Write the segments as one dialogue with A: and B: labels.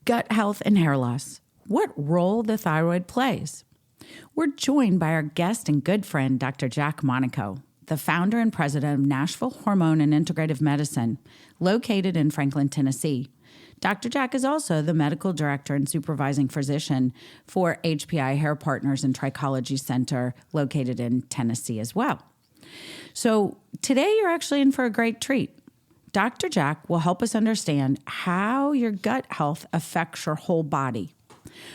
A: Gut health and hair loss. What role the thyroid plays. We're joined by our guest and good friend, Dr. Jack Monaco, the founder and president of Nashville Hormone and Integrative Medicine, located in Franklin, Tennessee. Dr. Jack is also the medical director and supervising physician for HPI Hair Partners and Trichology Center, located in Tennessee as well. So today you're actually in for a great treat. Dr. Jack will help us understand how your gut health affects your whole body,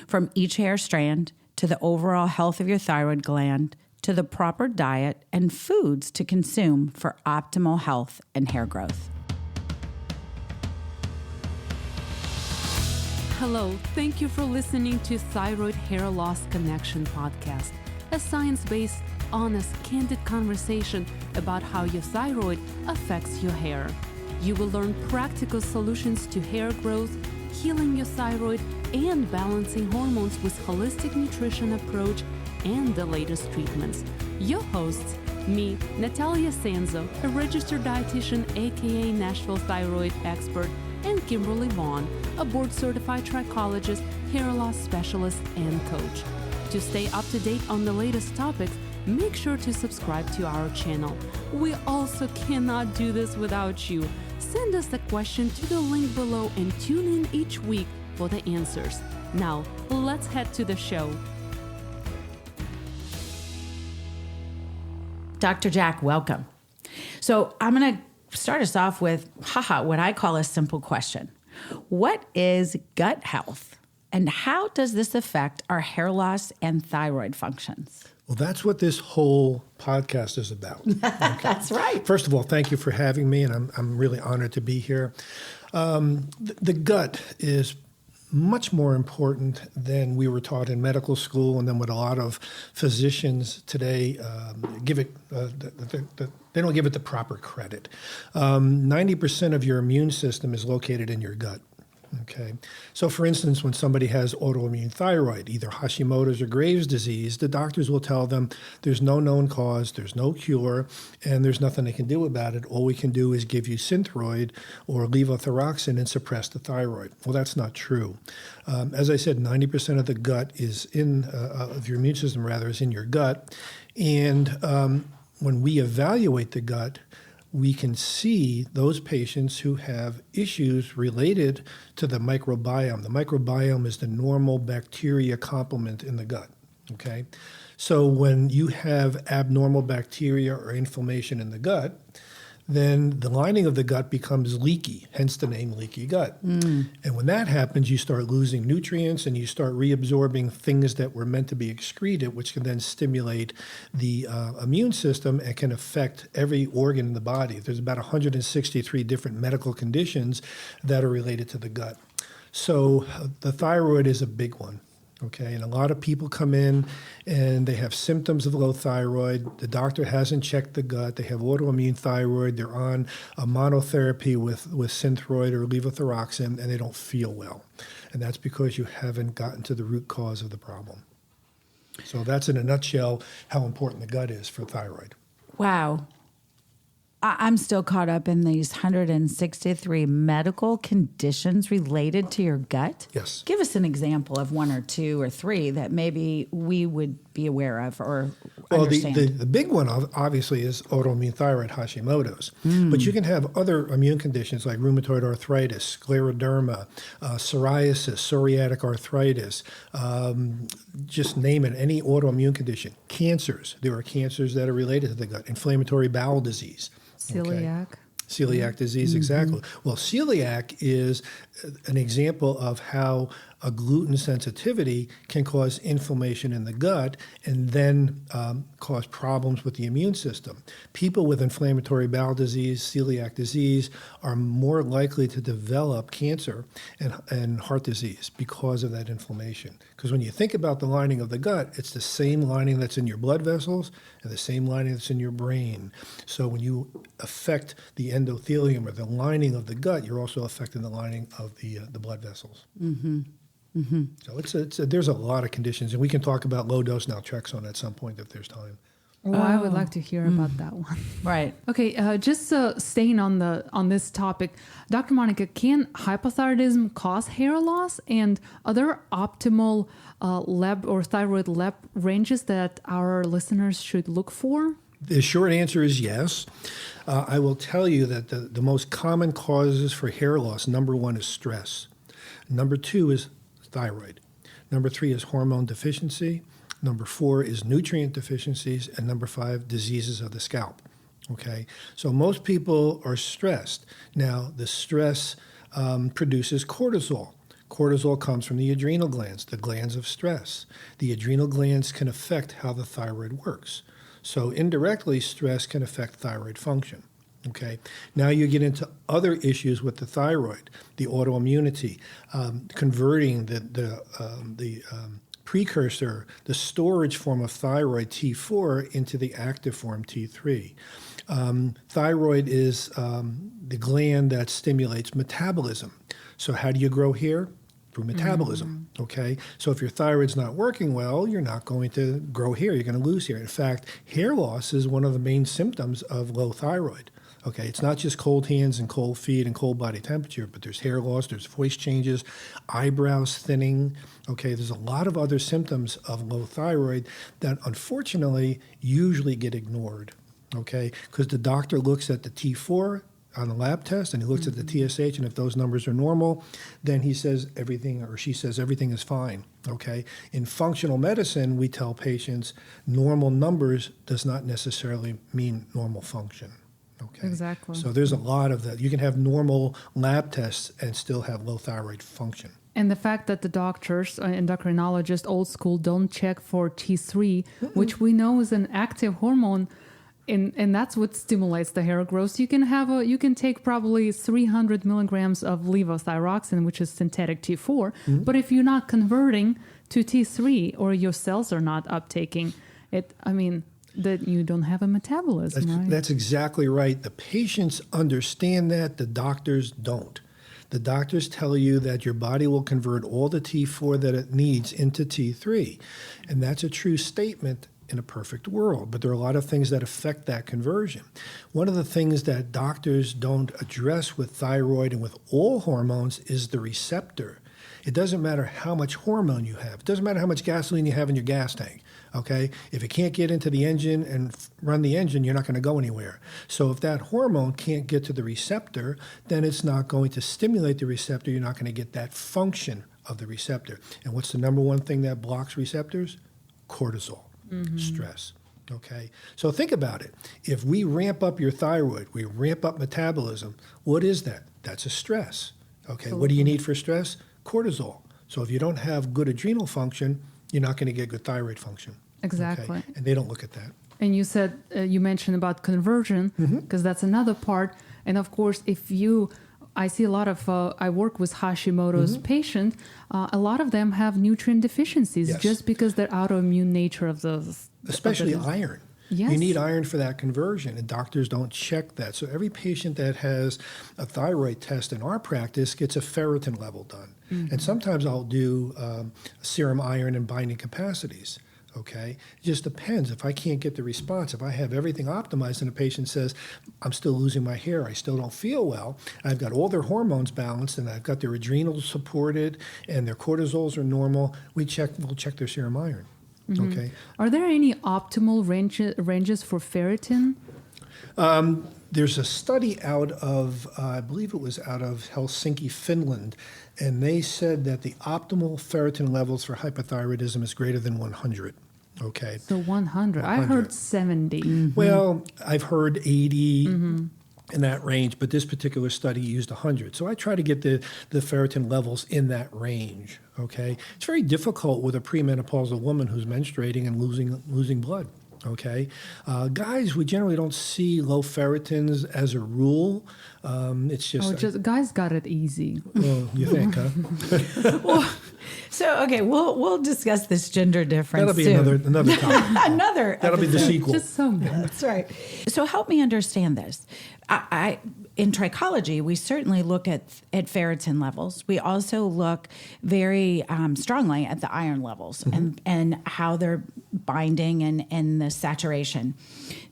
A: from each hair strand to the overall health of your thyroid gland to the proper diet and foods to consume for optimal health and hair growth.
B: Hello, thank you for listening to Thyroid Hair Loss Connection podcast, a science-based, honest, candid conversation about how your thyroid affects your hair. You will learn practical solutions to hair growth, healing your thyroid, and balancing hormones with holistic nutrition approach and the latest treatments. Your hosts, me, Nataliia Sanzo, a registered dietitian, aka Nashville thyroid expert, and Kimberly Vaughn, a board-certified trichologist, hair loss specialist, and coach. To stay up to date on the latest topics, make sure to subscribe to our channel. We also cannot do this without you. Send us a question to the link below and tune in each week for the answers. Now, let's head to the show.
A: Dr. Jack, welcome. So I'm going to start us off with, what I call a simple question. What is gut health, and how does this affect our hair loss and thyroid functions?
C: Well, that's what this whole podcast is about. Okay.
A: That's right.
C: First of all, thank you for having me, and I'm really honored to be here. The gut is much more important than we were taught in medical school, and then what a lot of physicians today give it. They don't give it the proper credit. 90% of your immune system is located in your gut. Okay. So for instance, when somebody has autoimmune thyroid, either Hashimoto's or Graves' disease, the doctors will tell them there's no known cause, there's no cure, and there's nothing they can do about it. All we can do is give you Synthroid or levothyroxine and suppress the thyroid. Well, that's not true. As I said, 90% of the gut is of your immune system is in your gut. And when we evaluate the gut, we can see those patients who have issues related to the microbiome. The microbiome is the normal bacteria complement in the gut, okay? So when you have abnormal bacteria or inflammation in the gut, then the lining of the gut becomes leaky, hence the name leaky gut. And when that happens, you start losing nutrients and you start reabsorbing things that were meant to be excreted, which can then stimulate the immune system and can affect every organ in the body. There's about 163 different medical conditions that are related to the gut. So the thyroid is a big one. Okay, and a lot of people come in and they have symptoms of low thyroid. The doctor hasn't checked the gut. They have autoimmune thyroid. They're on a monotherapy with Synthroid or levothyroxine, and they don't feel well. And that's because you haven't gotten to the root cause of the problem. So that's in a nutshell how important the gut is for thyroid.
A: Wow. I'm still caught up in these 163 medical conditions related to your gut.
C: Yes.
A: Give us an example of one or two or three that maybe we would be aware of or understand.
C: Well, the big one obviously is autoimmune thyroid, Hashimoto's. But you can have other immune conditions like rheumatoid arthritis, scleroderma, psoriasis, psoriatic arthritis, just name it, any autoimmune condition. Cancers. There are cancers that are related to the gut. Inflammatory bowel disease.
A: Celiac.
C: Okay. Celiac disease, exactly. Well, celiac is an example of how a gluten sensitivity can cause inflammation in the gut and then cause problems with the immune system. People with inflammatory bowel disease, celiac disease, are more likely to develop cancer and heart disease because of that inflammation. Because when you think about the lining of the gut, it's the same lining that's in your blood vessels and the same lining that's in your brain. So when you affect the endothelium or the lining of the gut, you're also affecting the lining of the blood vessels. Mm-hmm. Mm-hmm. So there's a lot of conditions, and we can talk about low-dose naltrexone at some point if there's time.
B: Well, I would like to hear about that one.
A: Right.
B: Okay, just staying on this topic, Dr. Monica, can hypothyroidism cause hair loss, and are there optimal lab or thyroid lab ranges that our listeners should look for?
C: The short answer is yes. I will tell you that the most common causes for hair loss, number 1 is stress. Number 2 is thyroid. Number 3 is hormone deficiency. Number 4 is nutrient deficiencies. And number 5, diseases of the scalp. Okay, so most people are stressed. Now, the stress produces cortisol. Cortisol comes from the adrenal glands, the glands of stress. The adrenal glands can affect how the thyroid works. So indirectly, stress can affect thyroid function. Okay. Now you get into other issues with the thyroid, the autoimmunity, converting the precursor, the storage form of thyroid T4 into the active form T3. Thyroid is the gland that stimulates metabolism. So how do you grow hair? Through metabolism, okay? So if your thyroid's not working well, you're not going to grow hair. You're going to lose hair. In fact, hair loss is one of the main symptoms of low thyroid, okay? It's not just cold hands and cold feet and cold body temperature, but there's hair loss, there's voice changes, eyebrows thinning, okay? There's a lot of other symptoms of low thyroid that unfortunately usually get ignored, okay? Because the doctor looks at the T4 on the lab test, and he looks at the TSH, and if those numbers are normal, then he says everything, or she says everything is fine, okay? In functional medicine, we tell patients normal numbers does not necessarily mean normal function, okay?
B: Exactly.
C: So there's a lot of that. You can have normal lab tests and still have low thyroid function.
B: And the fact that the doctors, endocrinologists, old school, don't check for T3, which we know is an active hormone, and that's what stimulates the hair growth. You can take probably 300 milligrams of levothyroxine, which is synthetic T4, but if you're not converting to T3 or your cells are not uptaking it, that you don't have a metabolism, right?
C: That's exactly right. The patients understand that, the doctors don't. The doctors tell you that your body will convert all the T4 that it needs into T3, and that's a true statement in a perfect world, but there are a lot of things that affect that conversion. One of the things that doctors don't address with thyroid and with all hormones is the receptor. It doesn't matter how much hormone you have. It doesn't matter how much gasoline you have in your gas tank, okay? If it can't get into the engine and run the engine, you're not going to go anywhere. So if that hormone can't get to the receptor, then it's not going to stimulate the receptor. You're not going to get that function of the receptor. And what's the number one thing that blocks receptors? Cortisol. Stress. Okay, so think about it. If we ramp up your thyroid, we ramp up metabolism. What is that? That's a stress. Okay, absolutely. What do you need for stress? Cortisol. So if you don't have good adrenal function, you're not going to get good thyroid function.
B: Exactly.
C: Okay? And they don't look at that.
B: And you said you mentioned about conversion, because that's another part. And of course, I see a lot of, I work with Hashimoto's patients. A lot of them have nutrient deficiencies just because they're autoimmune nature of those.
C: Especially iron.
B: Yes.
C: You need iron for that conversion, and doctors don't check that. So every patient that has a thyroid test in our practice gets a ferritin level done. And sometimes I'll do serum iron and binding capacities. Okay, it just depends. If I can't get the response, if I have everything optimized and a patient says, I'm still losing my hair, I still don't feel well, and I've got all their hormones balanced and I've got their adrenals supported and their cortisols are normal, we'll check their serum iron. Okay.
B: Are there any optimal ranges for ferritin?
C: There's a study out of, I believe it was out of Helsinki, Finland, and they said that the optimal ferritin levels for hypothyroidism is greater than 100. Okay.
B: So 100. I heard 70.
C: Well, I've heard 80 in that range, but this particular study used 100. So I try to get the ferritin levels in that range. Okay. It's very difficult with a premenopausal woman who's menstruating and losing blood. Okay. Guys, we generally don't see low ferritins as a rule. It's just...
B: guys got it easy.
C: Well, you think, huh?
A: Well, So, okay, we'll discuss this gender difference.
C: That'll be
A: soon.
C: another topic.
A: Another.
C: That'll be the sequel.
B: Just so good.
A: That's right. So help me understand this. I in trichology, we certainly look at ferritin levels. We also look very strongly at the iron levels and how they're binding and the saturation.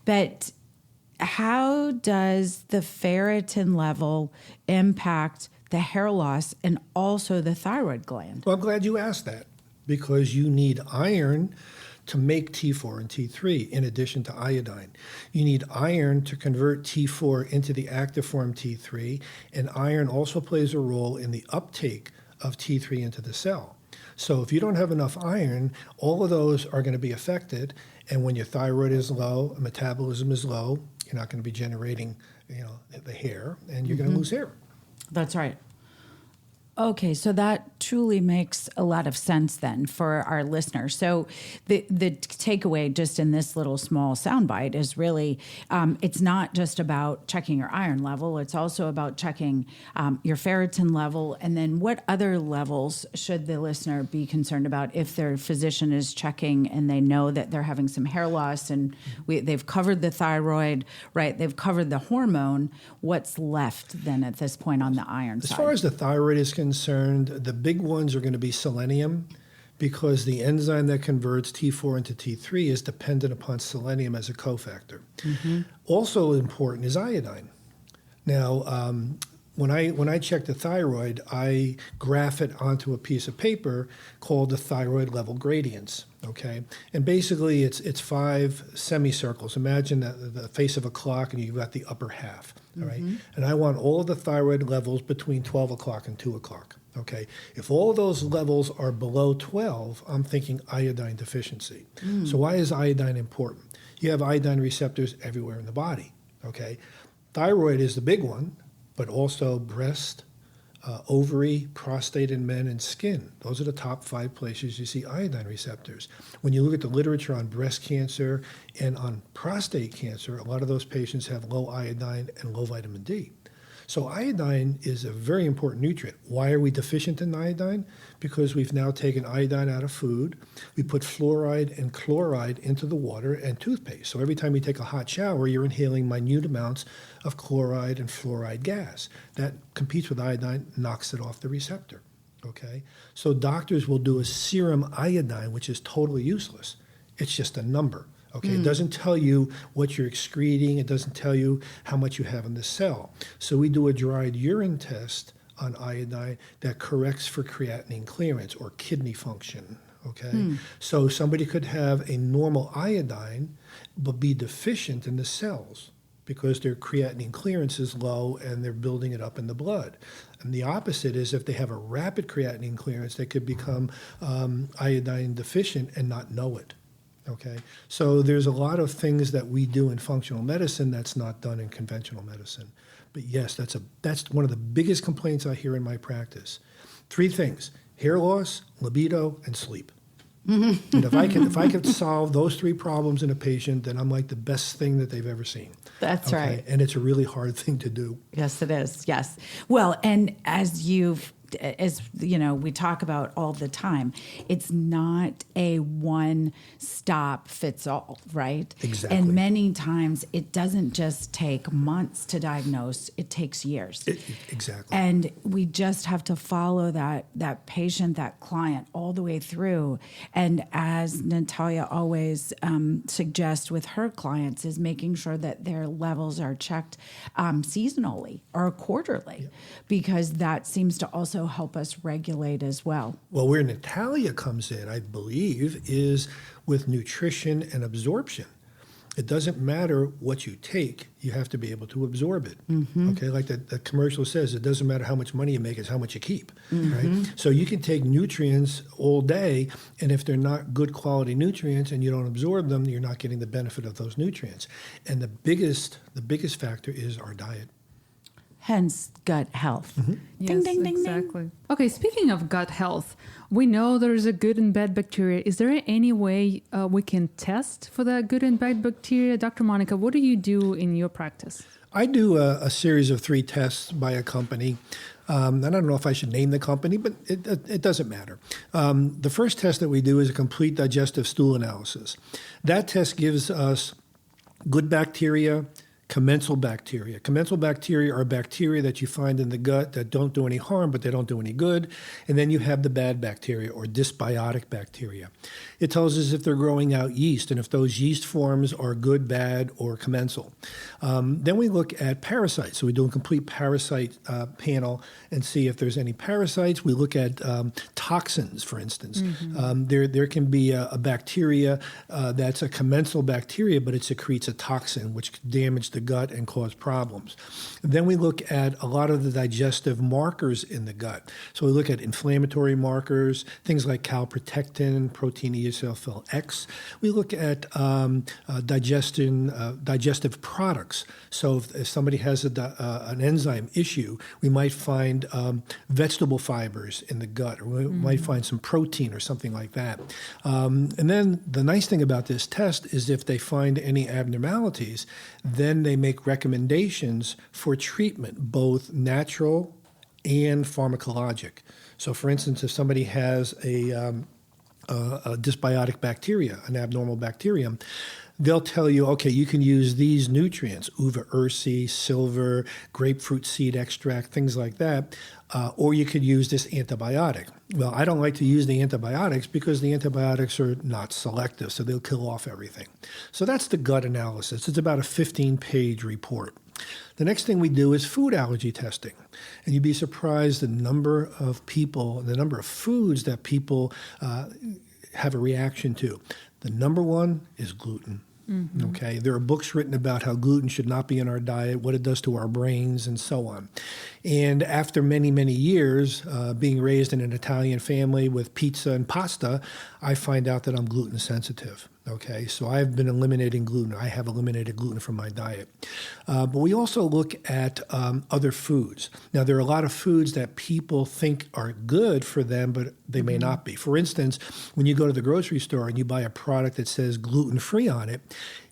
A: But how does the ferritin level impact the hair loss and also the thyroid gland?
C: Well, I'm glad you asked that, because you need iron to make T4 and T3 in addition to iodine. You need iron to convert T4 into the active form T3, and iron also plays a role in the uptake of T3 into the cell. So if you don't have enough iron, all of those are going to be affected, and when your thyroid is low, metabolism is low, you're not going to be generating, the hair, and you're going to lose hair.
A: That's right. Okay, so that truly makes a lot of sense then for our listeners. So the takeaway just in this little small soundbite is really it's not just about checking your iron level. It's also about checking your ferritin level. And then what other levels should the listener be concerned about if their physician is checking and they know that they're having some hair loss and they've covered the thyroid, right? They've covered the hormone. What's left then at this point on the iron side?
C: As far as the thyroid is concerned, the big ones are going to be selenium, because the enzyme that converts T4 into T3 is dependent upon selenium as a cofactor. Also important is iodine. Now, when I check the thyroid, I graph it onto a piece of paper called the thyroid level gradients. Okay, and basically it's 5 semicircles. Imagine the face of a clock, and you've got the upper half. All right, and I want all of the thyroid levels between 12 o'clock and 2 o'clock. Okay, if all of those levels are below 12, I'm thinking iodine deficiency. So why is iodine important? You have iodine receptors everywhere in the body. Okay, thyroid is the big one, but also breast, ovary, prostate in men, and skin. Those are the top 5 places you see iodine receptors. When you look at the literature on breast cancer and on prostate cancer, a lot of those patients have low iodine and low vitamin D. So iodine is a very important nutrient. Why are we deficient in iodine? Because we've now taken iodine out of food. We put fluoride and chloride into the water and toothpaste. So every time you take a hot shower, you're inhaling minute amounts of chloride and fluoride gas. That competes with iodine, knocks it off the receptor. Okay? So doctors will do a serum iodine, which is totally useless. It's just a number. Okay, it doesn't tell you what you're excreting. It doesn't tell you how much you have in the cell. So we do a dried urine test on iodine that corrects for creatinine clearance or kidney function. Okay, so somebody could have a normal iodine but be deficient in the cells because their creatinine clearance is low and they're building it up in the blood. And the opposite is if they have a rapid creatinine clearance, they could become iodine deficient and not know it. Okay, so there's a lot of things that we do in functional medicine that's not done in conventional medicine. But yes, that's one of the biggest complaints I hear in my practice. 3 things: hair loss, libido, and sleep. And if I can solve those 3 problems in a patient, then I'm like the best thing that they've ever seen.
A: That's right.
C: And it's a really hard thing to do.
A: Yes, it is. Yes. Well, and as we talk about all the time, it's not a one-stop-fits-all, right?
C: Exactly.
A: And many times it doesn't just take months to diagnose, it takes years.
C: Exactly.
A: And we just have to follow that patient, that client all the way through. And as Nataliia always suggests with her clients, is making sure that their levels are checked seasonally or quarterly, because that seems to also help us regulate as well.
C: Well, where Nataliia comes in, I believe, is with nutrition and absorption. It doesn't matter what you take, you have to be able to absorb it. Okay, like the commercial says, it doesn't matter how much money you make, it's how much you keep, right? So you can take nutrients all day, and if they're not good quality nutrients and you don't absorb them, you're not getting the benefit of those nutrients. And the biggest factor is our diet.
A: Hence, gut health.
B: Yes,
A: Ding, ding, ding,
B: exactly.
A: ding.
B: Okay, speaking of gut health, we know there's a good and bad bacteria. Is there any way we can test for the good and bad bacteria? Dr. Monica, what do you do in your practice?
C: I do a series of 3 tests by a company. I don't know if I should name the company, but it doesn't matter. The first test that we do is a complete digestive stool analysis. That test gives us good bacteria, commensal bacteria. Commensal bacteria are bacteria that you find in the gut that don't do any harm, but they don't do any good. And then you have the bad bacteria or dysbiotic bacteria. It tells us if they're growing out yeast and if those yeast forms are good, bad, or commensal. Then we look at parasites. So we do a complete parasite panel and see if there's any parasites. We look at toxins, for instance. There can be a bacteria that's a commensal bacteria, but it secretes a toxin, which could damage the gut and cause problems. Then we look at a lot of the digestive markers in the gut. So we look at inflammatory markers, things like calprotectin, protein eosinophil X. We look at digestive products. So if somebody has an enzyme issue, we might find vegetable fibers in the gut, or we might find some protein or something like that. And then the nice thing about this test is if they find any abnormalities, then they make recommendations for treatment, both natural and pharmacologic. So, for instance, if somebody has a dysbiotic bacteria, an abnormal bacterium, they'll tell you, okay, you can use these nutrients, uva ursi, silver, grapefruit seed extract, things like that, or you could use this antibiotic. Well, I don't like to use the antibiotics because the antibiotics are not selective, so they'll kill off everything. So that's the gut analysis. It's about a 15-page report. The next thing we do is food allergy testing. And you'd be surprised the number of people, the number of foods that people have a reaction to. The number one is gluten. Okay, there are books written about how gluten should not be in our diet, what it does to our brains, and so on. And after many, many years being raised in an Italian family with pizza and pasta, I find out that I'm gluten sensitive. Okay, so I've been eliminating gluten. I have eliminated gluten from my diet. But we also look at other foods. Now, there are a lot of foods that people think are good for them, but they may not be. For instance, when you go to the grocery store and you buy a product that says gluten-free on it,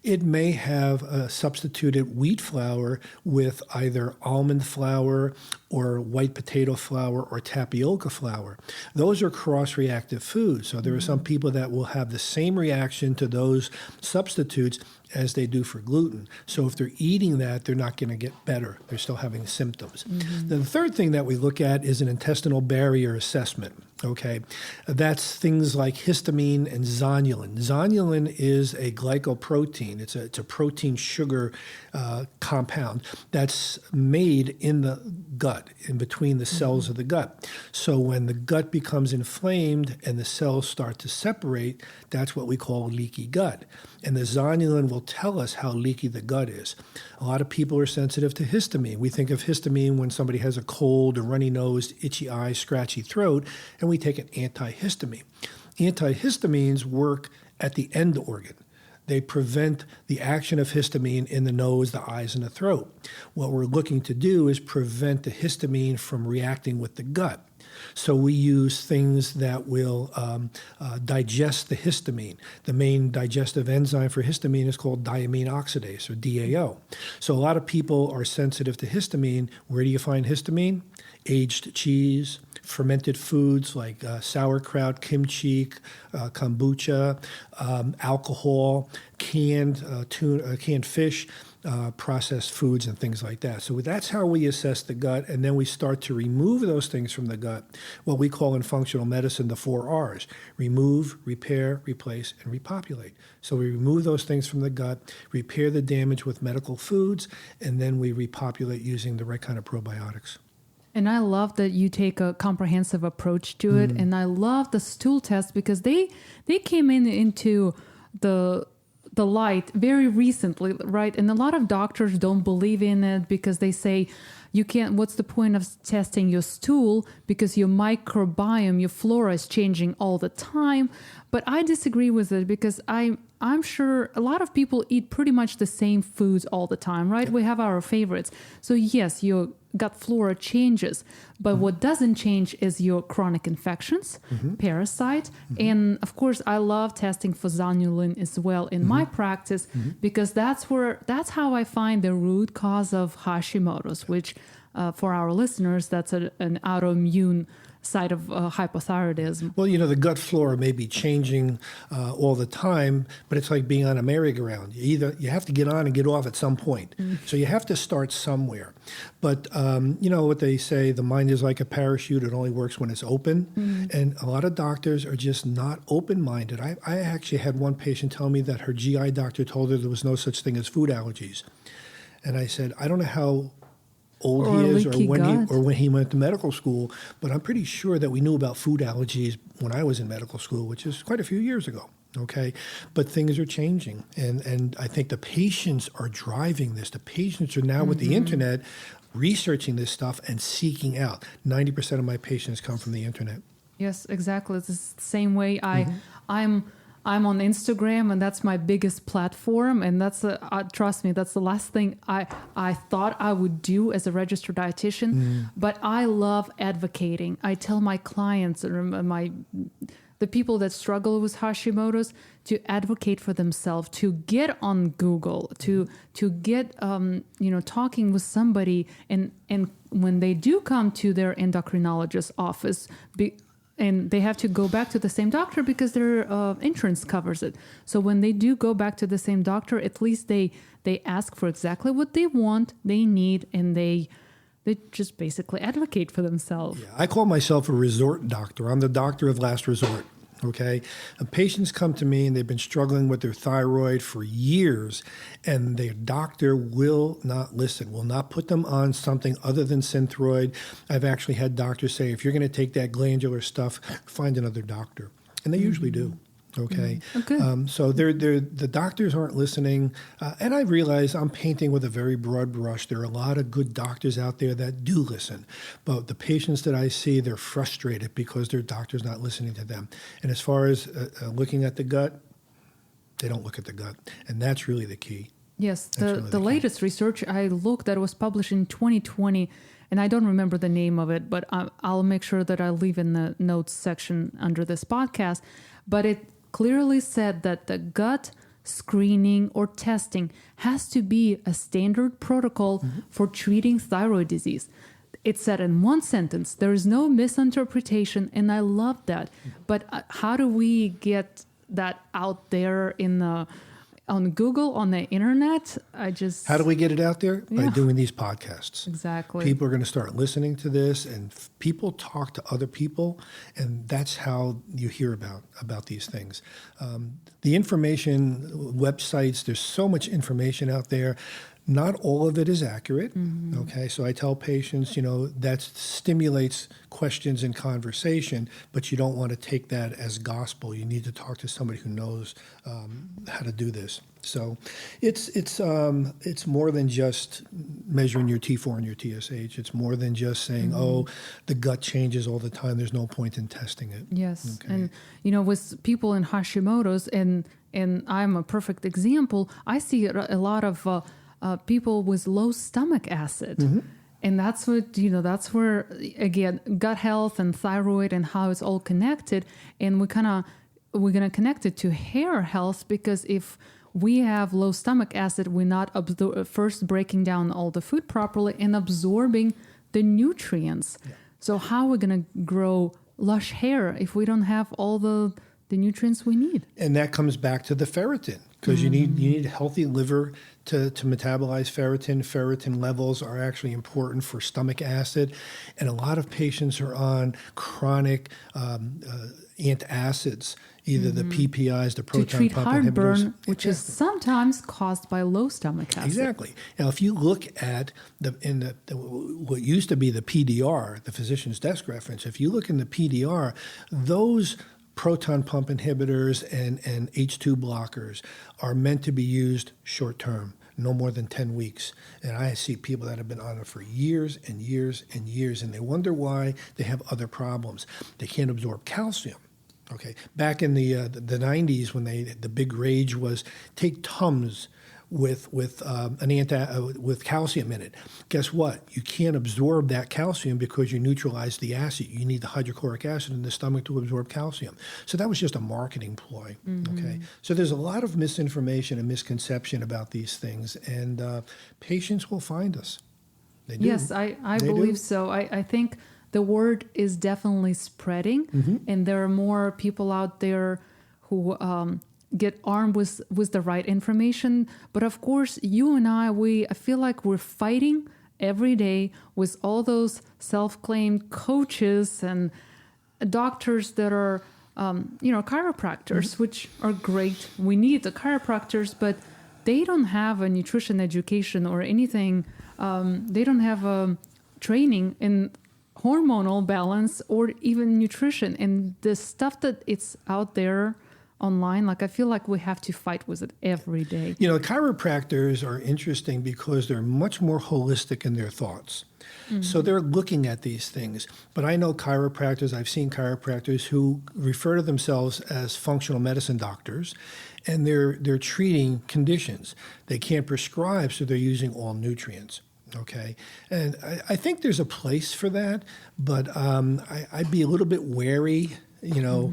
C: it may have a substituted wheat flour with either almond flour or white potato flour or tapioca flour. Those are cross-reactive foods. So there are some people that will have the same reaction to those substitutes as they do for gluten. So if they're eating that, they're not going to get better. They're still having symptoms. Then the third thing that we look at is an intestinal barrier assessment. Okay, that's things like histamine and zonulin. Zonulin is a glycoprotein. It's a protein sugar compound that's made in the gut, in between the cells of the gut. So when the gut becomes inflamed and the cells start to separate, that's what we call leaky gut. And the zonulin will tell us how leaky the gut is. A lot of people are sensitive to histamine. We think of histamine when somebody has a cold, a runny nose, itchy eyes, scratchy throat, and we take an antihistamine. Antihistamines work at the end organ. They prevent the action of histamine in the nose, the eyes, and the throat. What we're looking to do is prevent the histamine from reacting with the gut. So we use things that will digest the histamine. The main digestive enzyme for histamine is called diamine oxidase, or DAO. So a lot of people are sensitive to histamine. Where do you find histamine? Aged cheese, fermented foods like sauerkraut, kimchi, kombucha, alcohol, canned fish, processed foods, and things like that. So that's how we assess the gut, and then we start to remove those things from the gut, what we call in functional medicine the 4 R's: remove, repair, replace, and repopulate. So we remove those things from the gut, repair the damage with medical foods, and then we repopulate using the right kind of probiotics.
B: And I love that you take a comprehensive approach to it. And I love the stool test because they came into the light very recently, right? And a lot of doctors don't believe in it because they say, you can't, what's the point of testing your stool because your microbiome, your flora is changing all the time. But I disagree with it because I'm sure a lot of people eat pretty much the same foods all the time, right? We have our favorites. So yes, your gut flora changes, but what doesn't change is your chronic infections, parasite. And of course, I love testing for zonulin as well in my practice because that's how I find the root cause of Hashimoto's, which for our listeners, that's an autoimmune side of hypothyroidism.
C: Well, the gut flora may be changing all the time, but it's like being on a merry-go-round. You have to get on and get off at some point. So you have to start somewhere. But what they say, the mind is like a parachute. It only works when it's open. And a lot of doctors are just not open-minded. I actually had one patient tell me that her GI doctor told her there was no such thing as food allergies. And I said, I don't know how old he is or when he went to medical school, but I'm pretty sure that we knew about food allergies when I was in medical school, which is quite a few years ago. Okay, but things are changing, and I think the patients are driving this. The patients are now with the internet researching this stuff and seeking out. 90% of my patients come from the internet.
B: Yes, exactly. It's the same way I'm on Instagram, and that's my biggest platform. And that's trust me, that's the last thing I thought I would do as a registered dietitian. But I love advocating. I tell my clients or the people that struggle with Hashimoto's to advocate for themselves, to get on Google, to get talking with somebody, and when they do come to their endocrinologist office. And they have to go back to the same doctor because their insurance covers it. So when they do go back to the same doctor, at least they ask for exactly what they want, they need, and they just basically advocate for themselves.
C: Yeah, I call myself a resort doctor. I'm the doctor of last resort. Okay, and patients come to me and they've been struggling with their thyroid for years, and their doctor will not listen, will not put them on something other than Synthroid. I've actually had doctors say, if you're going to take that glandular stuff, find another doctor, and they usually do. Okay, so the doctors aren't listening, and I realize I'm painting with a very broad brush. There are a lot of good doctors out there that do listen, but the patients that I see, they're frustrated because their doctor's not listening to them. And as far as looking at the gut, they don't look at the gut, and that's really the key.
B: Yes, the latest research I looked at was published in 2020, and I don't remember the name of it, but I'll make sure that I leave in the notes section under this podcast. But it clearly said that the gut screening or testing has to be a standard protocol for treating thyroid disease. It said in one sentence, there is no misinterpretation, and I love that. But how do we get that out there on Google, on the internet?
C: How do we get it out there? By doing these podcasts.
B: Exactly.
C: People are going to start listening to this, and people talk to other people, and that's how you hear about these things. The information, websites, there's so much information out there. Not all of it is accurate, okay? So I tell patients, that stimulates questions and conversation, but you don't want to take that as gospel. You need to talk to somebody who knows how to do this. So it's more than just measuring your T4 and your TSH. It's more than just saying, the gut changes all the time. There's no point in testing it.
B: Yes,
C: okay?
B: And with people in Hashimoto's, and I'm a perfect example, I see a lot of people with low stomach acid. And that's that's where, again, gut health and thyroid and how it's all connected. And we're going to connect it to hair health, because if we have low stomach acid, we're not first breaking down all the food properly and absorbing the nutrients. Yeah. So how are we going to grow lush hair if we don't have all the nutrients we need?
C: And that comes back to the ferritin, because you need a healthy liver to metabolize ferritin. Ferritin levels are actually important for stomach acid, and a lot of patients are on chronic antacids, either the PPIs, the proton
B: to treat
C: pump
B: heartburn,
C: inhibitors,
B: which is sometimes caused by low stomach acid.
C: Exactly. Now, if you look at what used to be the PDR, the physician's desk reference, if you look in the PDR, those proton pump inhibitors and H2 blockers are meant to be used short term, no more than 10 weeks. And I see people that have been on it for years and years and years, and they wonder why they have other problems. They can't absorb calcium. Okay, back in the 90s, when the big rage was take Tums with calcium in it. Guess what? You can't absorb that calcium because you neutralize the acid. You need the hydrochloric acid in the stomach to absorb calcium. So that was just a marketing ploy. Okay, so there's a lot of misinformation and misconception about these things, and patients will find us. They do.
B: Yes, I
C: They
B: believe
C: do.
B: so. I think the word is definitely spreading, and there are more people out there who get armed with the right information. But of course, you and I feel like we're fighting every day with all those self-claimed coaches and doctors that are, chiropractors, which are great. We need the chiropractors, but they don't have a nutrition education or anything. They don't have a training in hormonal balance or even nutrition. And the stuff that it's out there online, like I feel like we have to fight with it every day.
C: You know, chiropractors are interesting because they're much more holistic in their thoughts. So they're looking at these things. But I know chiropractors, I've seen chiropractors who refer to themselves as functional medicine doctors, and they're treating conditions. They can't prescribe, so they're using all nutrients. Okay, and I think there's a place for that, but I'd be a little bit wary. You know,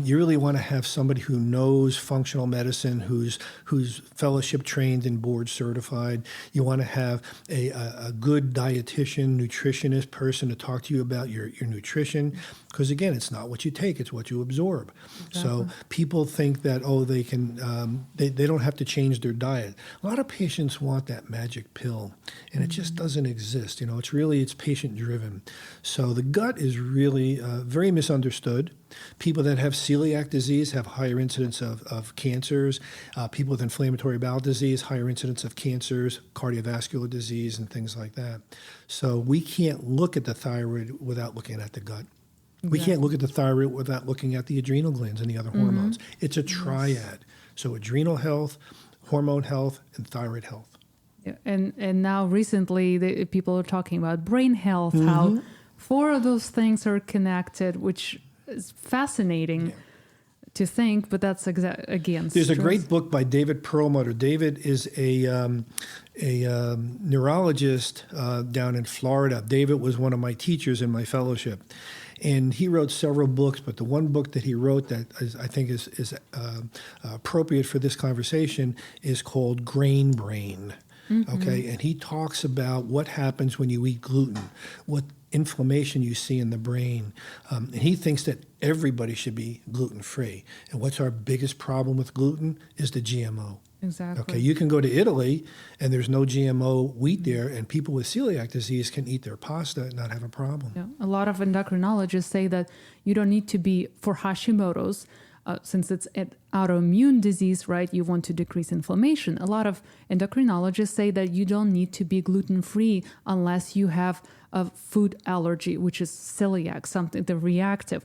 C: you really want to have somebody who knows functional medicine, who's fellowship trained and board certified. You want to have a good dietitian, nutritionist person to talk to you about your nutrition, because again, it's not what you take; it's what you absorb. Exactly. So people think that they can they don't have to change their diet. A lot of patients want that magic pill, and it just doesn't exist. You know, it's patient driven. So the gut is really very misunderstood. People that have celiac disease have higher incidence of cancers. People with inflammatory bowel disease, higher incidence of cancers, cardiovascular disease, and things like that. So we can't look at the thyroid without looking at the gut. Exactly. We can't look at the thyroid without looking at the adrenal glands and the other hormones. It's a triad. So adrenal health, hormone health, and thyroid health.
B: Yeah. And now recently, people are talking about brain health, how 4 of those things are connected, which is fascinating to think, but that's again.
C: There's a great book by David Perlmutter. David is a neurologist down in Florida. David was one of my teachers in my fellowship, and he wrote several books. But the one book that he wrote that I think is appropriate for this conversation is called Grain Brain. Okay, and he talks about what happens when you eat gluten, what inflammation you see in the brain. And he thinks that everybody should be gluten-free. And what's our biggest problem with gluten is the GMO.
B: Exactly.
C: Okay, you can go to Italy and there's no GMO wheat there, and people with celiac disease can eat their pasta and not have a problem.
B: Yeah. A lot of endocrinologists say that you don't need to be, for Hashimoto's, since it's an autoimmune disease, right, you want to decrease inflammation. A lot of endocrinologists say that you don't need to be gluten-free unless you have a food allergy, which is celiac, something, the reactive.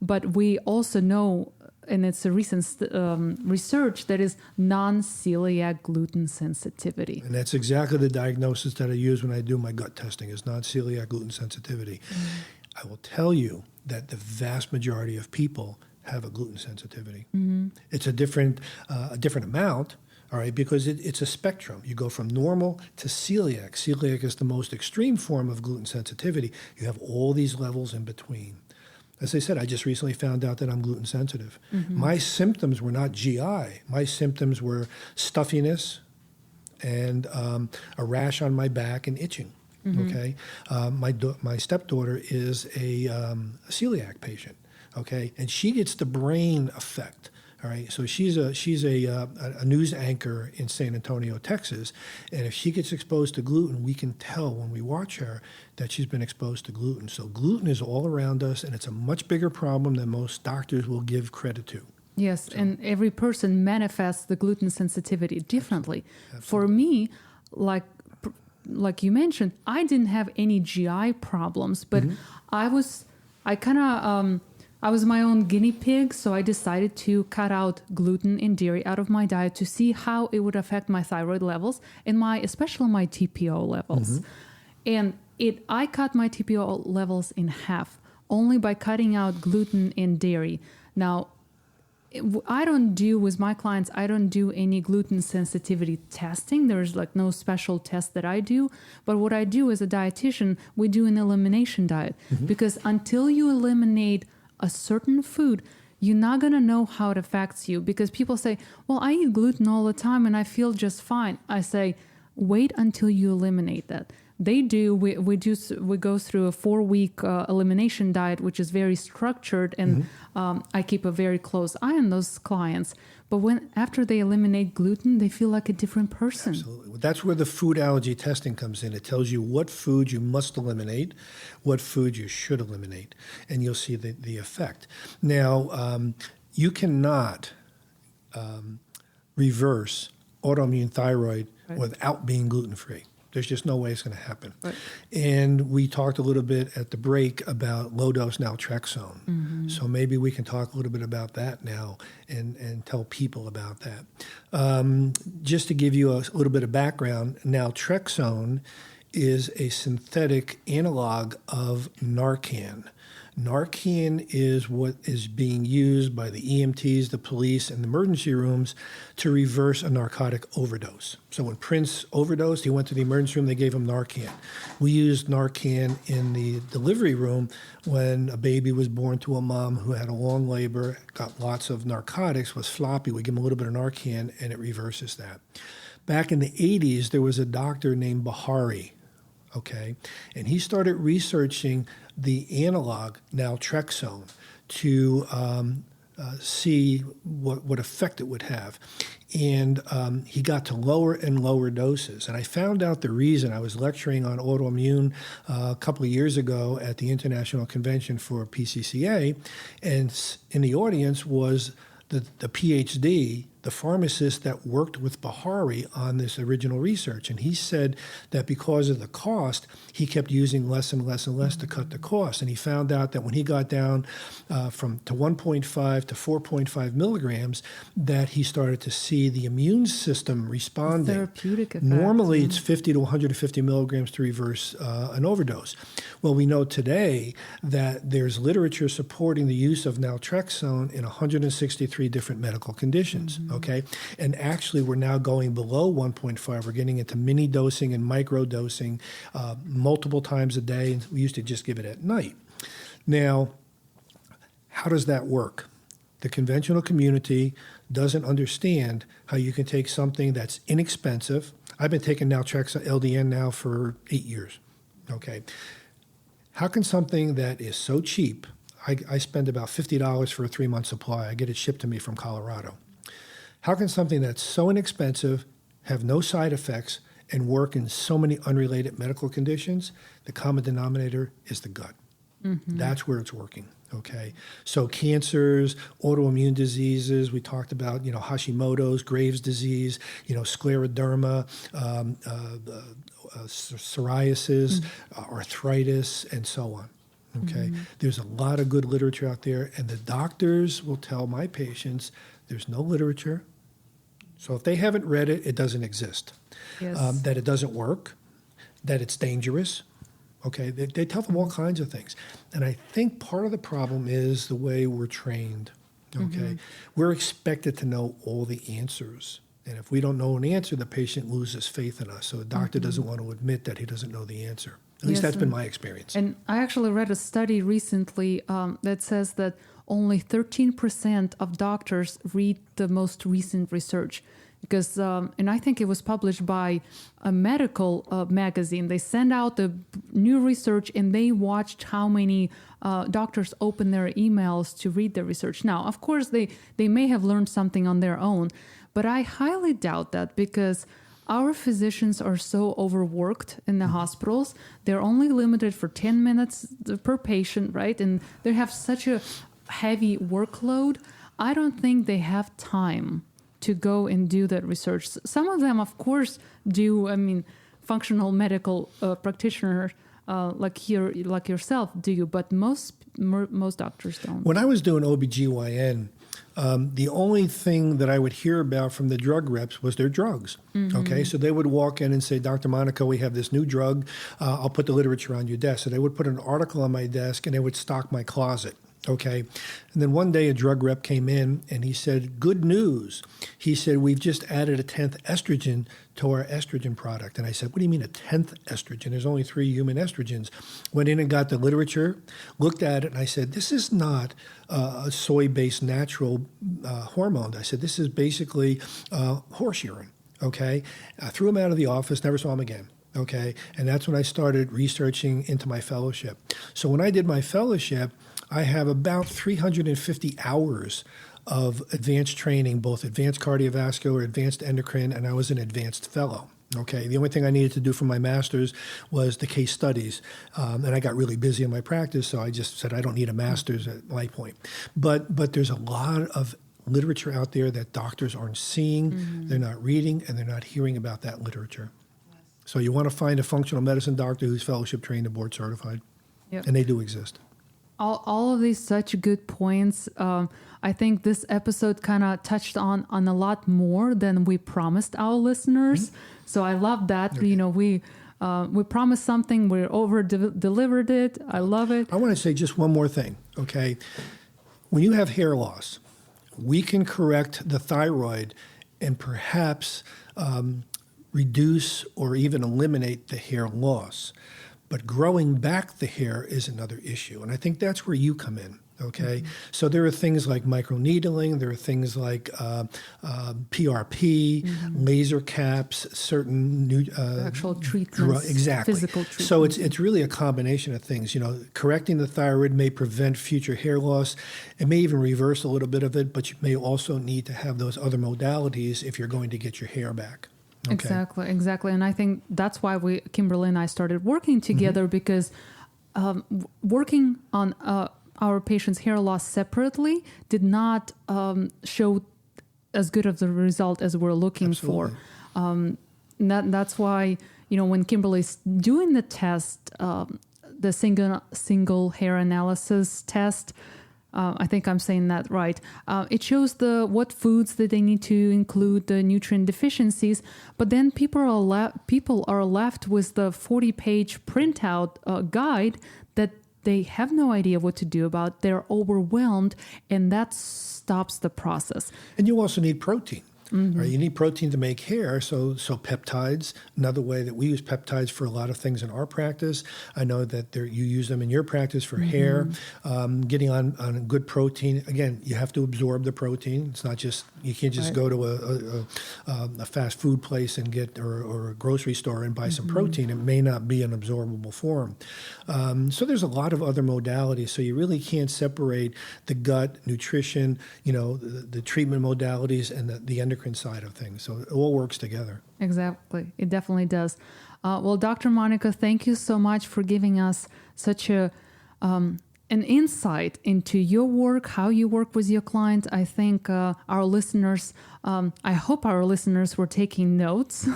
B: But we also know, and it's a recent research, that is non-celiac gluten sensitivity.
C: And that's exactly the diagnosis that I use when I do my gut testing, is non-celiac gluten sensitivity. I will tell you that the vast majority of people have a gluten sensitivity. It's a different amount, all right, because it's a spectrum. You go from normal to celiac. Celiac is the most extreme form of gluten sensitivity. You have all these levels in between. As I said, I just recently found out that I'm gluten sensitive. My symptoms were not GI. My symptoms were stuffiness and a rash on my back and itching. Okay, my stepdaughter is a celiac patient. Okay, and she gets the brain effect. All right, so she's a news anchor in San Antonio, Texas, and if she gets exposed to gluten, we can tell when we watch her that she's been exposed to gluten. So gluten is all around us, and it's a much bigger problem than most doctors will give credit to.
B: Yes,
C: So,
B: and every person manifests the gluten sensitivity differently.
C: Absolutely.
B: For me, like you mentioned, I didn't have any GI problems, but I was my own guinea pig, so I decided to cut out gluten and dairy out of my diet to see how it would affect my thyroid levels and especially my TPO levels. And I cut my TPO levels in half only by cutting out gluten and dairy. Now, I don't do with my clients, I don't do any gluten sensitivity testing. There's no special test that I do. But what I do as a dietitian, we do an elimination diet, because until you eliminate a certain food, you're not going to know how it affects you. Because people say, well, I eat gluten all the time and I feel just fine. I say, wait until you eliminate that. they do. We go through a 4-week elimination diet, which is very structured, and I keep a very close eye on those clients. But after they eliminate gluten, they feel like a different person.
C: Absolutely. That's where the food allergy testing comes in. It tells you what food you must eliminate, what food you should eliminate, and you'll see the effect. Now, you cannot reverse autoimmune thyroid without being gluten-free. There's just no way it's going to happen. Right. And we talked a little bit at the break about low-dose naltrexone. So maybe we can talk a little bit about that now and tell people about that. Just to give you a little bit of background, naltrexone is a synthetic analog of Narcan. Narcan is what is being used by the EMTs, the police, and the emergency rooms to reverse a narcotic overdose. So when Prince overdosed, he went to the emergency room, they gave him Narcan. We used Narcan in the delivery room when a baby was born to a mom who had a long labor, got lots of narcotics, was floppy. We give him a little bit of Narcan, and it reverses that. Back in the 80s, there was a doctor named Bahari, okay? And he started researching the analog naltrexone to see what effect it would have. And he got to lower and lower doses. And I found out the reason. I was lecturing on autoimmune a couple of years ago at the International Convention for PCCA, and in the audience was the PhD, the pharmacist that worked with Bahari on this original research. And he said that because of the cost, he kept using less and less and less to cut the cost. And he found out that when he got down to 1.5 to 4.5 milligrams, that he started to see the immune system responding.
B: Therapeutic effect.
C: Normally, it's 50 to 150 milligrams to reverse an overdose. Well, we know today that there's literature supporting the use of naltrexone in 163 different medical conditions. Okay, and actually we're now going below 1.5. We're getting into mini dosing and micro dosing multiple times a day. And we used to just give it at night. Now, how does that work? The conventional community doesn't understand how you can take something that's inexpensive. I've been taking naltrexone LDN now for 8 years. Okay, how can something that is so cheap? I spend about $50 for a 3-month supply. I get it shipped to me from Colorado. How can something that's so inexpensive have no side effects and work in so many unrelated medical conditions? The common denominator is the gut. That's where it's working, okay? So cancers, autoimmune diseases, we talked about, Hashimoto's, Graves' disease, scleroderma, psoriasis, arthritis, and so on. Okay, there's a lot of good literature out there, and the doctors will tell my patients there's no literature. So if they haven't read it, it doesn't exist. Yes. That it doesn't work, that it's dangerous. Okay, they tell them all kinds of things. And I think part of the problem is the way we're trained. Okay, we're expected to know all the answers. And if we don't know an answer, the patient loses faith in us. So the doctor doesn't want to admit that he doesn't know the answer. At least that's been my experience.
B: And I actually read a study recently that says that only 13% of doctors read the most recent research. Because, and I think it was published by a medical magazine. They sent out the new research and they watched how many doctors open their emails to read the research. Now, of course, they may have learned something on their own, but I highly doubt that because our physicians are so overworked in the hospitals. They're only limited for 10 minutes per patient, right? And they have such a heavy workload. I don't think they have time to go and do that research. Some of them, of course, do. I mean, functional medical practitioners like yourself do, but most doctors don't.
C: When I was doing OBGYN, the only thing that I would hear about from the drug reps was their drugs. Okay, so they would walk in and say, Dr. Monaco, we have this new drug. I'll put the literature on your desk. So they would put an article on my desk and they would stock my closet. Okay, and then one day a drug rep came in and he said, good news. He said, we've just added a 10th estrogen to our estrogen product. And I said, what do you mean a 10th estrogen? There's only 3 human estrogens. Went in and got the literature, looked at it, and I said, this is not a soy-based natural hormone. I said, this is basically horse urine. Okay, I threw him out of the office, never saw him again. Okay, and that's when I started researching into my fellowship. So when I did my fellowship, I have about 350 hours of advanced training, both advanced cardiovascular, advanced endocrine, and I was an advanced fellow. Okay, the only thing I needed to do for my master's was the case studies, and I got really busy in my practice, so I just said I don't need a master's at my point. But there's a lot of literature out there that doctors aren't seeing, they're not reading, and they're not hearing about that literature. So you want to find a functional medicine doctor who's fellowship trained and board certified, and they do exist.
B: All of these such good points. I think this episode kind of touched on a lot more than we promised our listeners. So I love that.
C: Okay.
B: You know, we promised something, we over-delivered it. I love it.
C: I want to say just one more thing, okay? When you have hair loss, we can correct the thyroid and perhaps reduce or even eliminate the hair loss. But growing back the hair is another issue. And I think that's where you come in, okay? So there are things like microneedling, there are things like PRP, laser caps, certain new...
B: actual treatments,
C: exactly.
B: Physical treatments.
C: So it's really a combination of things. You know, correcting the thyroid may prevent future hair loss. It may even reverse a little bit of it, but you may also need to have those other modalities if you're going to get your hair back. Okay.
B: Exactly. And I think that's why Kimberly and I started working together because working on our patients' hair loss separately did not show as good of the result as we're looking for. That's why, you know, when Kimberly's doing the test, the single hair analysis test, I think I'm saying that right. It shows what foods that they need to include, the nutrient deficiencies. But then people are left with the 40-page printout guide that they have no idea what to do about. They're overwhelmed, and that stops the process.
C: And you also need protein. Right? You need protein to make hair, so peptides, another way that we use peptides for a lot of things in our practice. I know that you use them in your practice for hair. Getting on a good protein, again, you have to absorb the protein. It's not just, you can't just go to a fast food place and get, or a grocery store and buy some protein. It may not be an absorbable form. So there's a lot of other modalities, so you really can't separate the gut, nutrition, you know, the treatment modalities and the endocrine side of things. So it all works together.
B: Exactly. It definitely does. Well, Dr. Monaco, thank you so much for giving us such an insight into your work, how you work with your client. I think our listeners, I hope our listeners were taking notes.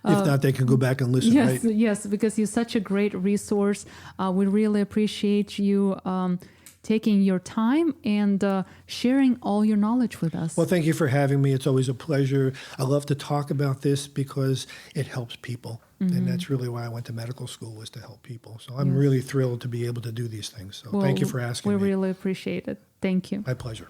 C: If not, they can go back and listen, right?
B: Yes, because you're such a great resource. We really appreciate you taking your time and sharing all your knowledge with us.
C: Well, thank you for having me. It's always a pleasure. I love to talk about this because it helps people. And that's really why I went to medical school, was to help people. So I'm really thrilled to be able to do these things. So thank you for asking me.
B: We really appreciate it. Thank you.
C: My pleasure.